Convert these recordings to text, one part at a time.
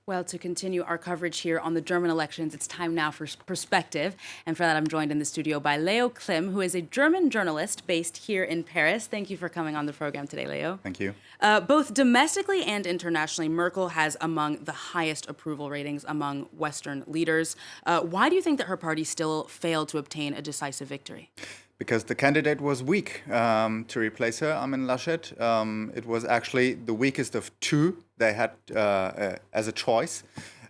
Well, to continue our coverage here on the German elections, it's time now for perspective. And for that, I'm joined in the studio by Leo Klimm, who is a German journalist based here in Paris. Thank you for coming on the program today, Leo. Thank you. Both domestically and internationally, Merkel has among the highest approval ratings among Western leaders. Why do you think that her party still failed to obtain a decisive victory? Because the candidate was weak to replace her, Armin Laschet. It was actually the weakest of two they had as a choice.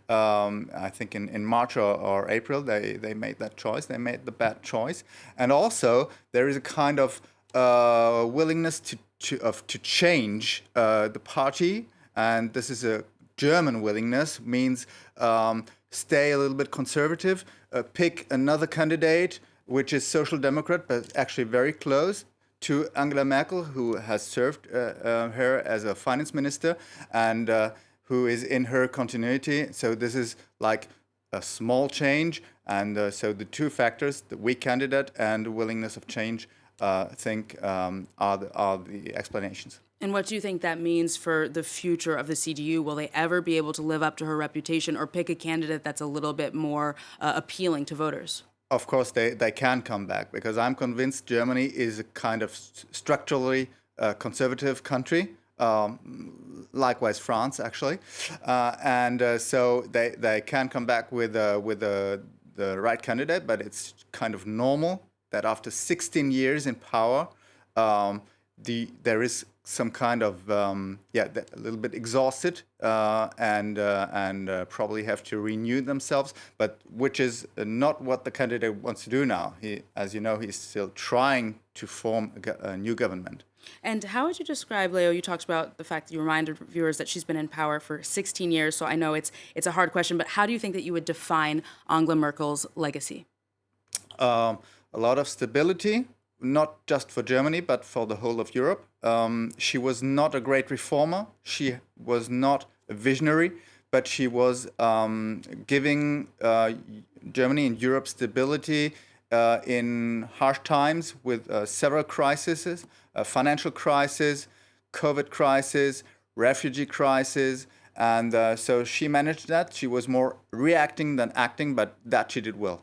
I think in March or April they made that choice. They made the bad choice. And also there is a kind of willingness to change the party. And this is a German willingness, means stay a little bit conservative, pick another candidate, which is Social Democrat, but actually very close to Angela Merkel, who has served her as a finance minister and who is in her continuity. So this is like a small change. And so the two factors, the weak candidate and the willingness of change, I think are the explanations. And what do you think that means for the future of the CDU? Will they ever be able to live up to her reputation or pick a candidate that's a little bit more appealing to voters? Of course, they can come back, because I'm convinced Germany is a kind of structurally conservative country, likewise France, actually. So they can come back with the right candidate, but it's kind of normal that after 16 years in power, there is some kind of a little bit exhausted and probably have to renew themselves, but which is not what the candidate wants to do now. As you know, he's still trying to form a new government. And how would you describe, Leo, you talked about the fact that you reminded viewers that she's been in power for 16 years, so I know it's a hard question, but how do you think that you would define Angela Merkel's legacy? A lot of stability, not just for Germany, but for the whole of Europe. She was not a great reformer. She was not a visionary, but she was giving Germany and Europe stability in harsh times with several crises, financial crisis, COVID crisis, refugee crisis. And so she managed that. She was more reacting than acting, but that she did well.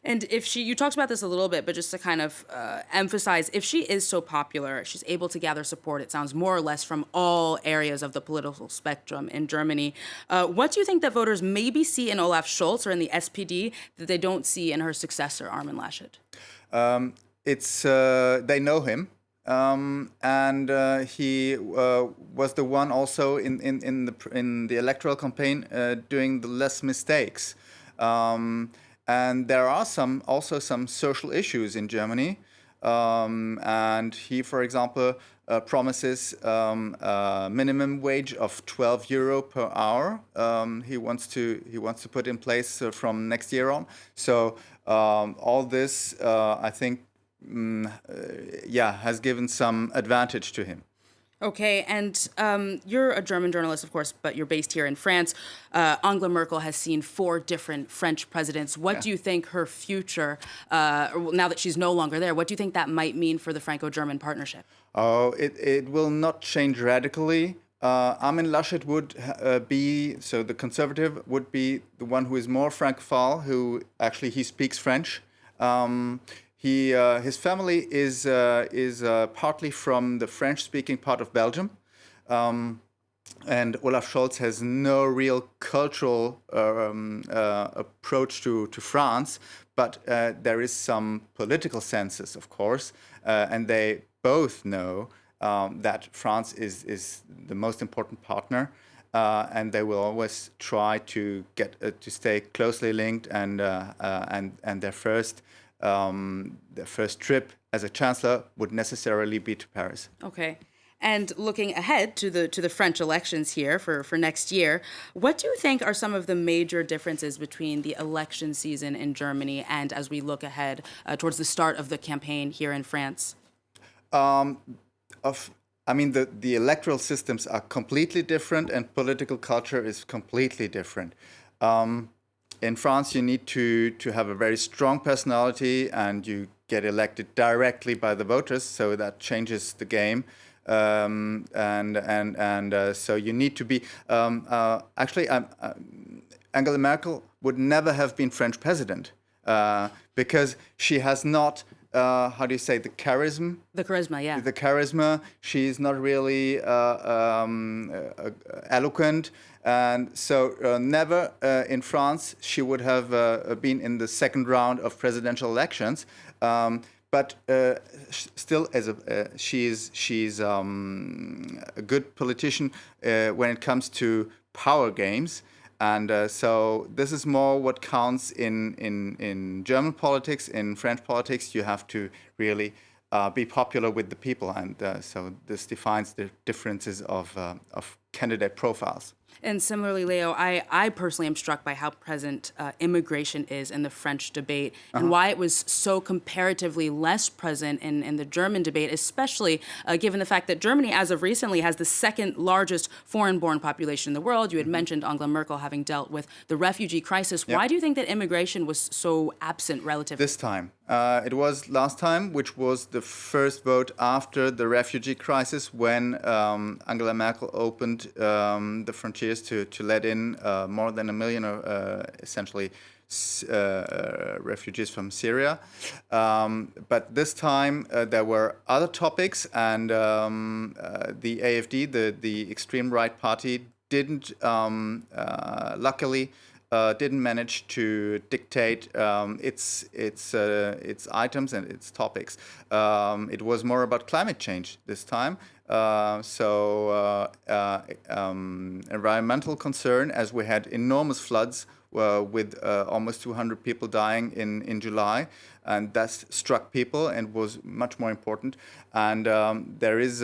And you talked about this a little bit, but just to kind of emphasize, if she is so popular, she's able to gather support, it sounds more or less from all areas of the political spectrum in Germany. What do you think that voters maybe see in Olaf Scholz or in the SPD that they don't see in her successor, Armin Laschet? They know him. And he was the one also in the electoral campaign doing the less mistakes. And there are also some social issues in Germany. And he, for example, promises a minimum wage of 12 euro per hour. He wants to put in place from next year on. So all this, I think, has given some advantage to him. Okay, and you're a German journalist, of course, but you're based here in France. Angela Merkel has seen 4 different French presidents. What do you think her future, now that she's no longer there, what do you think that might mean for the Franco-German partnership? Oh, it will not change radically. Armin Laschet would the conservative would be the one who is more Francophile, who actually he speaks French. His family is partly from the French-speaking part of Belgium, and Olaf Scholz has no real cultural approach to France, but there is some political census, of course, and they both know that France is the most important partner, and they will always try to get to stay closely linked, and their first trip as a chancellor would necessarily be to Paris. Okay. And looking ahead to the French elections here for next year, what do you think are some of the major differences between the election season in Germany and as we look ahead towards the start of the campaign here in France? The electoral systems are completely different, and political culture is completely different. In France, you need to have a very strong personality, and you get elected directly by the voters, so that changes the game. So you need to be actually. Angela Merkel would never have been French president because she has not, how do you say, the charisma? The charisma, yeah. The charisma. She's not really eloquent. And so never in France she would have been in the second round of presidential elections. But still, she's a good politician when it comes to power games. And so this is more what counts in German politics. In French politics, you have to really be popular with the people. And so this defines the differences of candidate profiles. And similarly, Leo, I personally am struck by how present immigration is in the French debate and why it was so comparatively less present in the German debate, especially given the fact that Germany, as of recently, has the second largest foreign-born population in the world. You had mentioned Angela Merkel having dealt with the refugee crisis. Yep. Why do you think that immigration was so absent relatively? This time. It was last time, which was the first vote after the refugee crisis when Angela Merkel opened the frontiers to let in more than 1 million, essentially, refugees from Syria. But this time there were other topics, and the AfD, the extreme right party, didn't, luckily, didn't manage to dictate its items and its topics. It was more about climate change this time. Environmental concern, as we had enormous floods with almost 200 people dying in July, and that struck people and was much more important. And there is,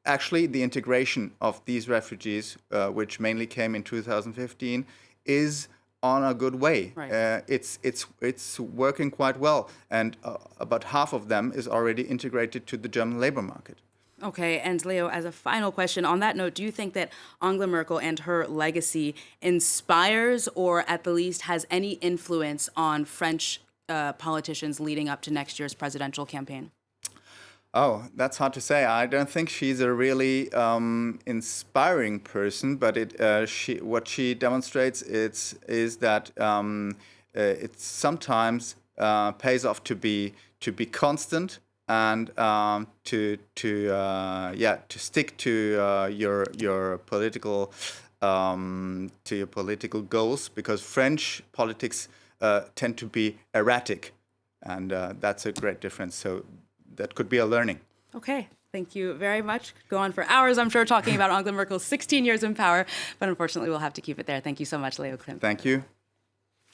actually, the integration of these refugees, which mainly came in 2015, is on a good way. Right. It's working quite well, and about half of them is already integrated to the German labor market. Okay, and Leo, as a final question, on that note, do you think that Angela Merkel and her legacy inspires or at the least has any influence on French politicians leading up to next year's presidential campaign? Oh, that's hard to say. I don't think she's a really inspiring person, but what she demonstrates is that it sometimes pays off to be constant and to stick to your political goals, because French politics tend to be erratic, and that's a great difference. So that could be a learning. Okay, thank you very much. Go on for hours, I'm sure, talking about Angela Merkel's 16 years in power, but unfortunately we'll have to keep it there. Thank you so much, Leo Klimm. Thank you.